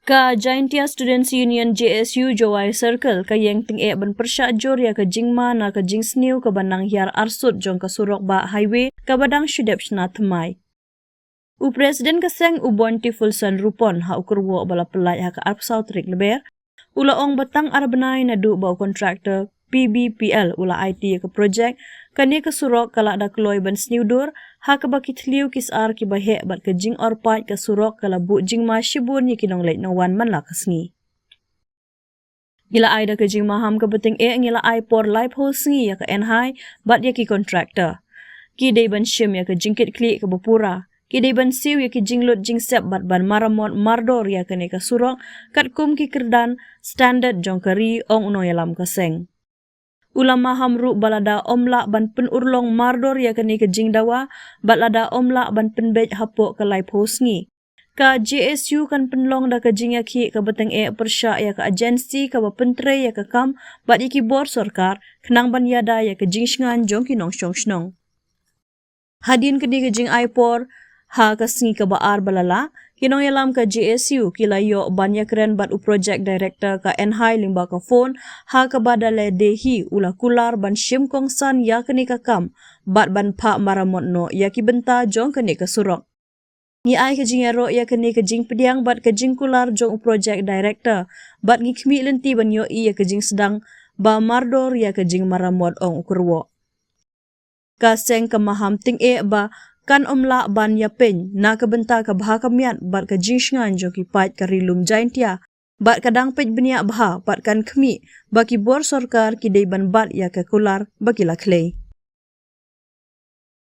Ka Jaintia Students Union JSU Jawai Circle ka yang ting ban persya jor ya ka jingma na ka jingsniu ka banang hiar arsut jong ka surok ba highway ka badang shudep shna thamai. U Presiden ka seng u bonti fulsan rupon ha ukurwo bala pelai ha ka arpsau trik leber. Ula ong batang arbenai na du ba kontraktor PBPL ula IT ka projek kani ka surok kala da kloy ban sniudur ha ka bakit liu kis ar ki bahe bat ka jing orpat ka surok kala bu jing ma shibun ni kinong leit no wan man la kasngi. Gila ai da ka jing maham ka beting ngila ai por live host ngi ya ka NHAI bat ya ki kontraktor. Ki dei ban shim ya ka jingkit kli ka bapura. Ki dei ban siu ya ki jinglut jing sep bat ban maramot mardor ya kani ka surok kat kum ki kerdan standard jong kari ong uno yalam ka seng. Ulama hamru balada omla ban penurlong mardor ya kani ke jingdawa balada omla ban penbej hapo ke live host ngi. Ka JSU kan penlong da ke jingiakhih ke beteng persya ya ke agensi ke pentre ya ke kam bat iki bor sorkar kenang ban yada ya ke jingsngan jong kinong syong snong. Hadin kini ke jing aipor ha ke sengi ke baar balala kinong yalam ka JSU kilayo banya keren bat u project director ka NHAI limba ka phone ha ka badale dehi ula kular ban shim kongsan ya kini ka kam bat ban pa maramot no ya ki benta jong kini ka surok. Ni ai ka jingero ya kini ka jing pediang bat ka jing kular jong u project director bat ngi khmi lenti ban yo i ya ka jing sedang ba mardor ya ka jing maramot ong ukurwo. Ka seng ka maham ting ba kan omla ban yapin na kabenta ka baha kamiat bat ka jingsngan jo ki pat ka rilum jaintia bat kadang pej benia baha bat kan khmi baki bor sorkar ki dei ban bat ya ka kular baki la klei.